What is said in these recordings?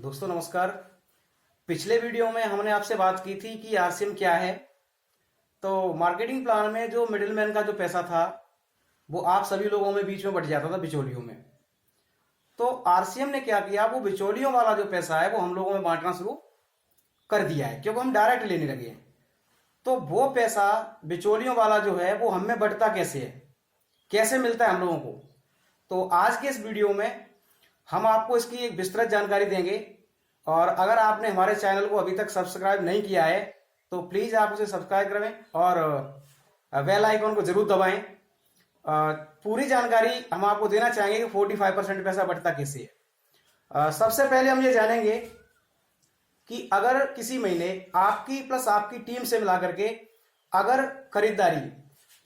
दोस्तों नमस्कार। पिछले वीडियो में हमने आपसे बात की थी कि आरसीएम क्या है। तो मार्केटिंग प्लान में जो मिडिलमैन का जो पैसा था वो आप सभी लोगों में बीच में बट जाता था बिचौलियों में। तो आरसीएम ने क्या किया, वो बिचौलियों वाला जो पैसा है वो हम लोगों में बांटना शुरू कर दिया है, क्योंकि हम डायरेक्ट लेने लगे हैं। तो वो पैसा बिचौलियों वाला जो है वो हम में बटता कैसे है, कैसे मिलता है हम लोगों को। तो आज के इस वीडियो में हम आपको इसकी एक विस्तृत जानकारी देंगे। और अगर आपने हमारे चैनल को अभी तक सब्सक्राइब नहीं किया है तो प्लीज़ आप उसे सब्सक्राइब करें और बेल आइकन को जरूर दबाएं। पूरी जानकारी हम आपको देना चाहेंगे कि 45% पैसा बटता कैसे है। सबसे पहले हम ये जानेंगे कि अगर किसी महीने आपकी प्लस आपकी टीम से मिला करके अगर खरीदारी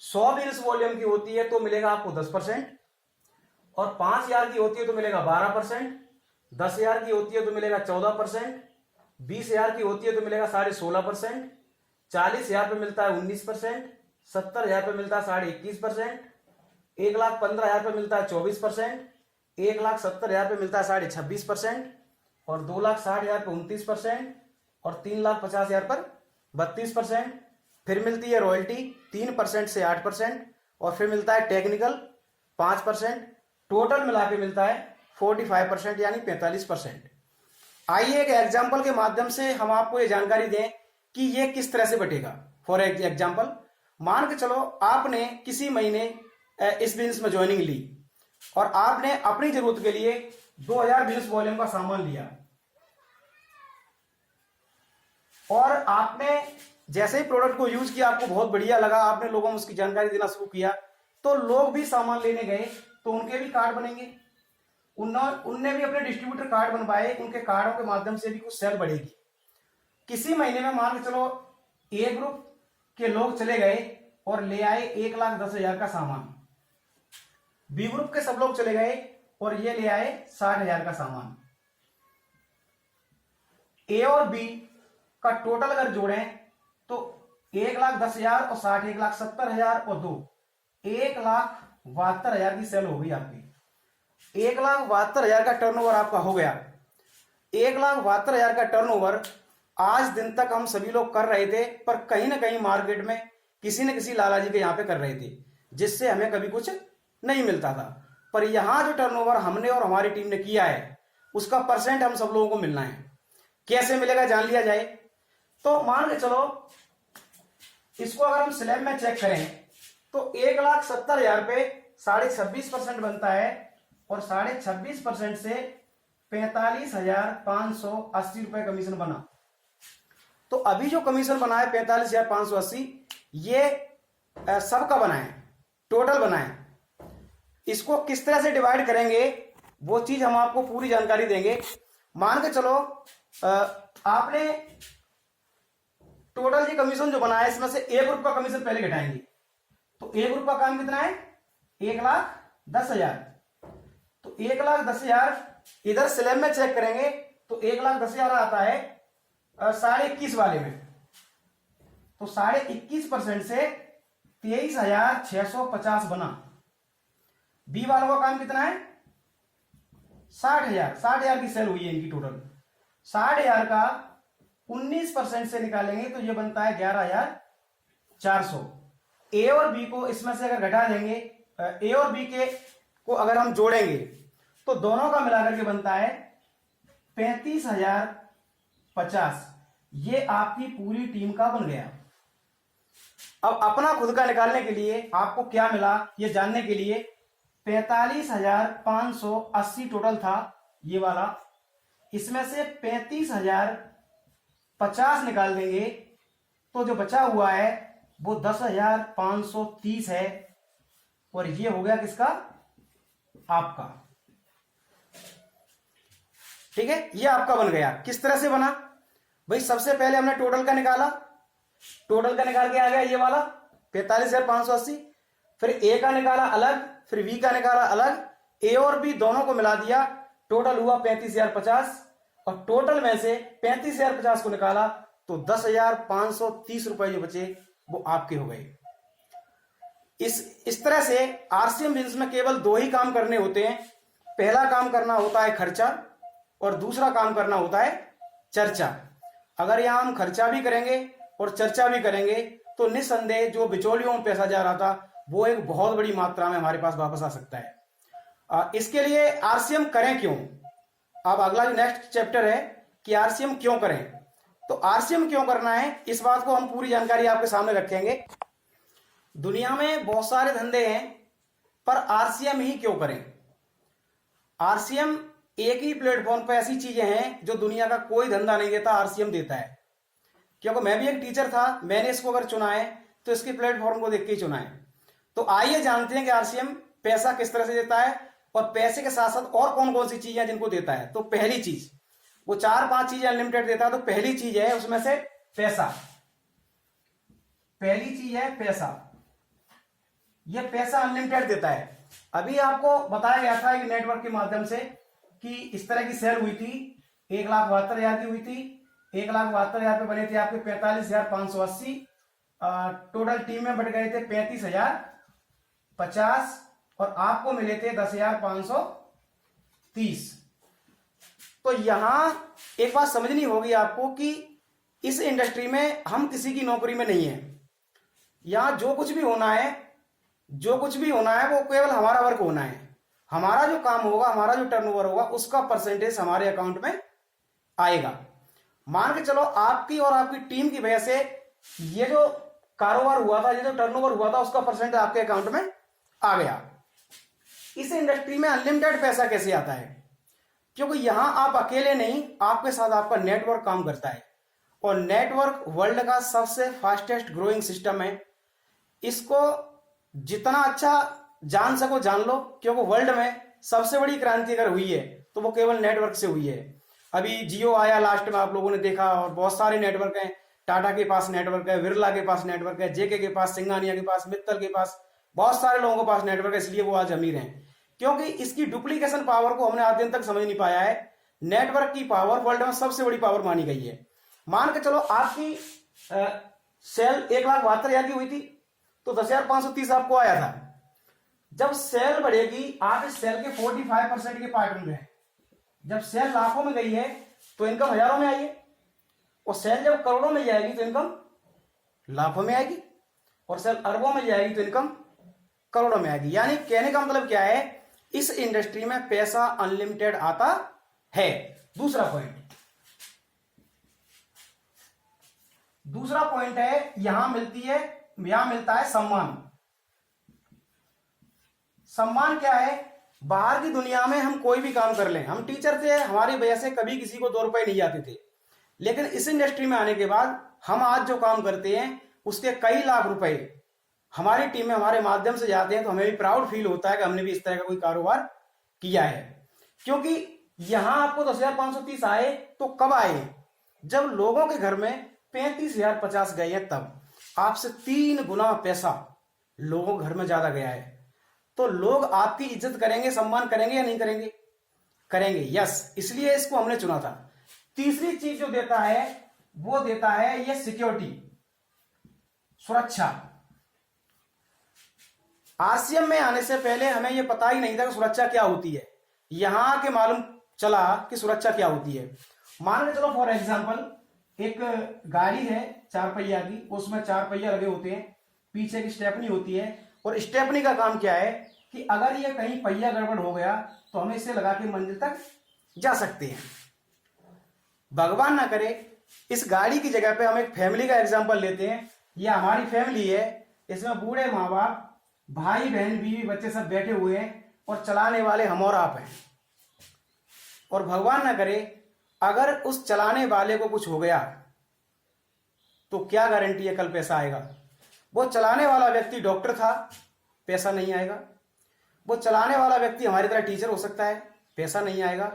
100 बिल्स वॉल्यूम की होती है तो मिलेगा आपको 10%, और 5,000 की होती है तो मिलेगा 12%, 10,000 की होती है तो मिलेगा 14%, 20,000 की होती है तो मिलेगा 16.5%, 40,000 पे मिलता है 19%, 70,000 पे मिलता है 21.5%, 1,15,000 पे मिलता है 24%, 1,70,000 पे मिलता है 26.5%, और 2,60,000 पे 29%, और 3,50,000 पर 32%। फिर मिलती है रॉयल्टी 3% से 8%, और फिर मिलता है टेक्निकल 5%। टोटल मिला के मिलता है 45% यानी 45%। आइए एक एग्जाम्पल के माध्यम से हम आपको ये जानकारी दें कि ये किस तरह से बटेगा। फॉर एग्जाम्पल, मान के चलो आपने किसी महीने इस बिजनेस में ज्वाइनिंग ली और आपने अपनी जरूरत के लिए 2,000 बिजनेस वॉल्यूम का सामान लिया, और आपने जैसे ही प्रोडक्ट को यूज किया आपको बहुत बढ़िया लगा, आपने लोगों में उसकी जानकारी देना शुरू किया, तो लोग भी सामान लेने गए तो उनके भी कार्ड बनेंगे, उनने भी अपने डिस्ट्रीब्यूटर कार्ड बनवाए, उनके कार्डों के माध्यम से भी कुछ सेल बढ़ेगी। किसी महीने में मान के चलो ए ग्रुप के लोग चले गए और ले आए 1,10,000 का सामान, बी ग्रुप के सब लोग चले गए और ये ले आए 60,000 का सामान। ए और बी का टोटल अगर जोड़ें तो 1,10,000 और 60 1,70,000 और 2 1,72,000 की सेल हो गई आपकी। 1,72,000 का टर्नओवर आपका हो गया। 1,72,000 का टर्नओवर आज दिन तक हम सभी लोग कर रहे थे, पर कहीं ना कहीं मार्केट में किसी न किसी लालाजी के यहां पे कर रहे थे, जिससे हमें कभी कुछ नहीं मिलता था। पर यहां जो टर्नओवर हमने और हमारी टीम ने किया है उसका परसेंट हम सब लोगों को मिलना है। कैसे मिलेगा जान लिया जाए। तो मान के चलो इसको अगर हम स्लैब में चेक करें तो 1,70,000 पे 26.5% बनता है, और 26.5% से 45,580 रुपए कमीशन बना। तो अभी जो कमीशन बना है 45,580, ये सबका बना है, टोटल बना है। इसको किस तरह से डिवाइड करेंगे वो चीज हम आपको पूरी जानकारी देंगे। मान के चलो आपने टोटल ये कमीशन जो बना है इसमें से ए ग्रुप का कमीशन पहले घटाएंगे। तो ए ग्रुप का काम कितना है 1,10,000। तो 1,10,000 इधर स्लैब में चेक करेंगे तो 1,10,000 आता है 21.5 वाले में। तो 21.5% से 23,650 बना। बी वालों का काम कितना है 60,000 की सेल हुई है इनकी टोटल। 60,000 का 19% से निकालेंगे तो ये बनता है 11,400। ए और बी को इसमें से अगर घटा देंगे, ए और बी के को अगर हम जोड़ेंगे तो दोनों का मिलाकर के बनता है 35,050। ये आपकी पूरी टीम का बन गया। अब अपना खुद का निकालने के लिए आपको क्या मिला ये जानने के लिए 45,580 टोटल था ये वाला, इसमें से 35,050 निकाल देंगे तो जो बचा हुआ है वो 10,530 है, और ये हो गया किसका आपका। ठीक है, ये आपका बन गया। किस तरह से बना भाई, सबसे पहले हमने टोटल का निकाला, टोटल का निकाल के आ गया ये वाला 45,580। फिर ए का निकाला अलग, फिर बी का निकाला अलग, ए और बी दोनों को मिला दिया, टोटल हुआ 35,050, और टोटल में से 35,050 को निकाला तो 10,530 रुपए जो बचे वो आपके हो गए। इस तरह से आरसीएम बिजनेस में केवल दो ही काम करने होते हैं। पहला काम करना होता है खर्चा, और दूसरा काम करना होता है चर्चा। अगर यहाँ हम खर्चा भी करेंगे और चर्चा भी करेंगे तो निस्संदेह जो बिचौलियों में पैसा जा रहा था वो एक बहुत बड़ी मात्रा में हमारे पास वापस आ सकता है। इसके लिए आरसीएम करें क्यों? अब अगला जो नेक्स्ट चैप्टर है कि आरसीएम क्यों करें। तो आरसीएम क्यों करना है इस बात को हम पूरी जानकारी आपके सामने रखेंगे। दुनिया में बहुत सारे धंधे हैं पर आरसीएम ही क्यों करें? आरसीएम एक ही प्लेटफॉर्म पर ऐसी चीजें हैं जो दुनिया का कोई धंधा नहीं देता, आरसीएम देता है। क्योंकि मैं भी एक टीचर था, मैंने इसको अगर चुना है तो इसके प्लेटफॉर्म को देख के ही चुना है। तो आइए जानते हैं कि आरसीएम पैसा किस तरह से देता है और पैसे के साथ साथ और कौन कौन सी चीजें जिनको देता है। तो पहली चीज, वो 4-5 चीजें अनलिमिटेड देता है, तो पहली चीज है उसमें से पैसा। पहली चीज है पैसा, यह पैसा अनलिमिटेड देता है। अभी आपको बताया गया था एक नेटवर्क के माध्यम से कि इस तरह की सेल हुई थी, 1,72,000 की हुई थी। 1,72,000 पे बने थे आपके 45,580, टोटल टीम में बट गए थे 35,050 और आपको मिले थे 10,530। तो यहां एक बात समझनी होगी आपको कि इस इंडस्ट्री में हम किसी की नौकरी में नहीं है। यहां जो कुछ भी होना है वो केवल हमारा वर्क होना है। हमारा जो काम होगा, हमारा जो टर्नओवर होगा, उसका परसेंटेज हमारे अकाउंट में आएगा। मान के चलो आपकी और आपकी टीम की वजह से ये जो कारोबार हुआ था, ये जो टर्नओवर हुआ था, उसका परसेंटेज आपके अकाउंट में आ गया। इस इंडस्ट्री में अनलिमिटेड पैसा कैसे आता है? क्योंकि यहां आप अकेले नहीं, आपके साथ आपका नेटवर्क काम करता है और नेटवर्क वर्ल्ड का सबसे फास्टेस्ट ग्रोइंग सिस्टम है। इसको जितना अच्छा जान सको जान लो, क्योंकि वर्ल्ड में सबसे बड़ी क्रांति अगर हुई है तो वो केवल नेटवर्क से हुई है। अभी जियो आया लास्ट में, आप लोगों ने देखा, और बहुत सारे नेटवर्क हैं। टाटा के पास नेटवर्क है, बिरला के पास नेटवर्क है, जेके के पास, सिंगानिया के पास, मित्तल के पास, बहुत सारे लोगों के पास नेटवर्क है। इसलिए वो आज अमीर हैं, क्योंकि इसकी डुप्लीकेशन पावर को हमने आज दिन तक समझ नहीं पाया है। नेटवर्क की पावर वर्ल्ड में सबसे बड़ी पावर मानी गई है। मान के चलो आपकी सेल 1,72,000 की हुई थी तो 10,530 आपको आया था। जब सेल बढ़ेगी, आप इस सेल के 45% के पार्ट में हैं। जब सेल लाखों में गई है तो इनकम हजारों में आई है, और सेल जब करोड़ों में जाएगी तो इनकम लाखों में आएगी, और सेल अरबों में जाएगी तो इनकम करोड़ों में आएगी। यानी कहने का मतलब क्या है, इस इंडस्ट्री में पैसा अनलिमिटेड आता है। दूसरा पॉइंट है, यहां मिलता है सम्मान। सम्मान क्या है? बाहर की दुनिया में हम कोई भी काम कर लें, हम टीचर थे, हमारी वजह से कभी किसी को 2 रुपए नहीं जाते थे, लेकिन इस इंडस्ट्री में आने के बाद हम आज जो काम करते हैं उसके कई लाख रुपए हमारी टीम में हमारे माध्यम से जाते हैं। तो हमें भी प्राउड फील होता है कि हमने भी इस तरह का कोई कारोबार किया है। क्योंकि यहां आपको 10,530 आए तो कब आए? जब लोगों के घर में 35,050 गए हैं, तब आपसे 3 गुना पैसा लोगों के घर में ज्यादा गया है। तो लोग आपकी इज्जत करेंगे, सम्मान करेंगे या नहीं करेंगे? करेंगे, यस। इसलिए इसको हमने चुना था। तीसरी चीज जो देता है वो देता है ये सिक्योरिटी, सुरक्षा। आरसीएम में आने से पहले हमें यह पता ही नहीं था कि सुरक्षा क्या होती है। यहां आके मालूम चला कि सुरक्षा क्या होती है। मान के चलो फॉर एग्जांपल एक गाड़ी है 4 पहिया की, उसमें 4 पहिया लगे होते हैं, पीछे की स्टेपनी होती है, और स्टेपनी का काम क्या है कि अगर ये कहीं पहिया गड़बड़ हो गया तो हम इसे लगा के मंजिल तक जा सकते हैं। भगवान ना करे इस गाड़ी की जगह पे हम एक फैमिली का एग्जांपल लेते हैं। ये हमारी फैमिली है, इसमें बूढ़े माँ बाप, भाई बहन, बीवी, बच्चे सब बैठे हुए हैं और चलाने वाले हम और आप हैं। और भगवान ना करे अगर उस चलाने वाले को कुछ हो गया तो क्या गारंटी है कल पैसा आएगा? वो चलाने वाला व्यक्ति डॉक्टर था, पैसा नहीं आएगा। वो चलाने वाला व्यक्ति हमारी तरह टीचर हो सकता है, पैसा नहीं आएगा।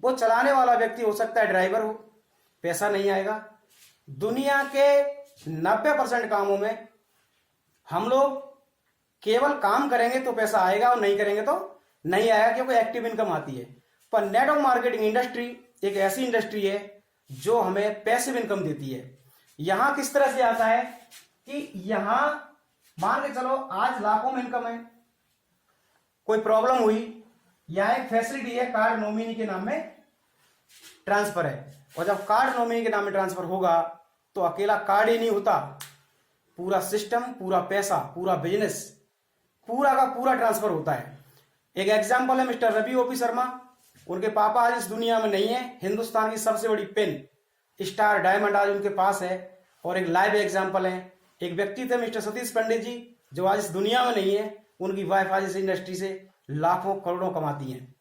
वो चलाने वाला व्यक्ति हो सकता है ड्राइवर हो, पैसा नहीं आएगा। दुनिया के 90% कामों में हम लोग केवल काम करेंगे तो पैसा आएगा और नहीं करेंगे तो नहीं आएगा, क्योंकि एक्टिव इनकम आती है। पर नेटवर्क मार्केटिंग इंडस्ट्री एक ऐसी इंडस्ट्री है जो हमें पैसिव इनकम देती है। यहां किस तरह से आता है कि यहां मान के चलो आज लाखों में इनकम है, कोई प्रॉब्लम हुई, यहां एक फैसिलिटी है कार्ड नॉमिनी के नाम में ट्रांसफर है। और जब कार्ड नॉमिनी के नाम में ट्रांसफर होगा तो अकेला कार्ड ही नहीं होता, पूरा सिस्टम, पूरा पैसा, पूरा बिजनेस, पूरा का पूरा ट्रांसफर होता है। एक एग्जाम्पल है मिस्टर रवि ओपी शर्मा, उनके पापा आज इस दुनिया में नहीं है। हिंदुस्तान की सबसे बड़ी पेन स्टार डायमंड आज उनके पास है। और एक लाइव एग्जाम्पल है, एक व्यक्ति थे मिस्टर सतीश पंडित जी, जो आज इस दुनिया में नहीं है। उनकी वाइफ आज इस इंडस्ट्री से लाखों करोड़ों कमाती हैं।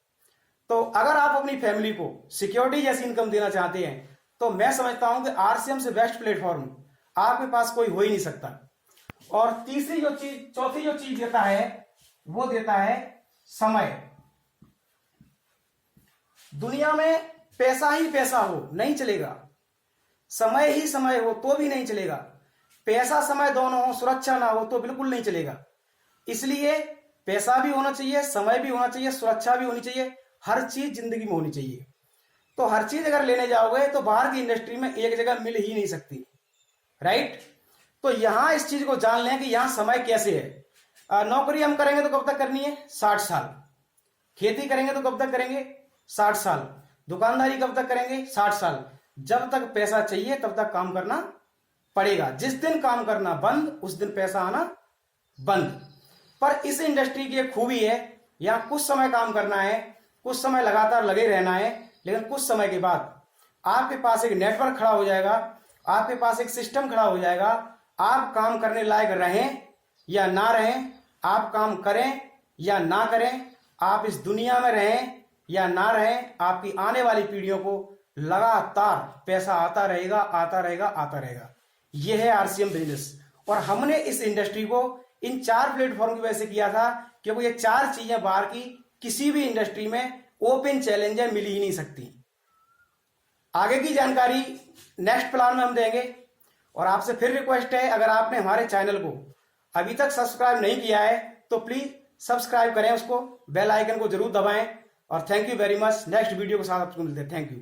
तो अगर आप अपनी फैमिली को सिक्योरिटी जैसी इनकम देना चाहते हैं तो मैं समझता हूं कि आरसीएम से बेस्ट प्लेटफॉर्म आपके पास कोई हो ही नहीं सकता। और चौथी जो चीज देता है वो देता है समय। दुनिया में पैसा ही पैसा हो नहीं चलेगा, समय ही समय हो तो भी नहीं चलेगा। पैसा समय दोनों हो, सुरक्षा ना हो तो बिल्कुल नहीं चलेगा। इसलिए पैसा भी होना चाहिए, समय भी होना चाहिए, सुरक्षा भी होनी चाहिए, हर चीज जिंदगी में होनी चाहिए। तो हर चीज अगर लेने जाओगे तो बाहर की इंडस्ट्री में एक जगह मिल ही नहीं सकती, राइट। तो यहां इस चीज को जान लें कि यहां समय कैसे है। नौकरी हम करेंगे तो कब तक करनी है? 60 साल। खेती करेंगे तो कब तक करेंगे? 60 साल। दुकानदारी कब तक करेंगे? 60 साल। जब तक पैसा चाहिए तब तक काम करना पड़ेगा। जिस दिन काम करना बंद उस दिन पैसा आना बंद। पर इस इंडस्ट्री की एक खूबी है, यहां कुछ समय काम करना है, कुछ समय लगातार लगे रहना है, लेकिन कुछ समय के बाद आपके पास एक नेटवर्क खड़ा हो जाएगा, आपके पास एक सिस्टम खड़ा हो जाएगा। आप काम करने लायक रहें या ना रहें, आप काम करें या ना करें, आप इस दुनिया में रहें या ना रहें, आपकी आने वाली पीढ़ियों को लगातार पैसा आता रहेगा, आता रहेगा, आता रहेगा। यह है आरसीएम बिजनेस। और हमने इस इंडस्ट्री को इन 4 प्लेटफॉर्म की वजह से किया था क्योंकि ये 4 चीजें बाहर की किसी भी इंडस्ट्री में ओपन चैलेंज है, मिल ही नहीं सकती। आगे की जानकारी नेक्स्ट प्लान में हम देंगे। और आपसे फिर रिक्वेस्ट है, अगर आपने हमारे चैनल को अभी तक सब्सक्राइब नहीं किया है तो प्लीज सब्सक्राइब करें, उसको बेल आइकन को जरूर दबाएं। और thank you very much. Next video के साथ आपको मिलते हैं। Thank you.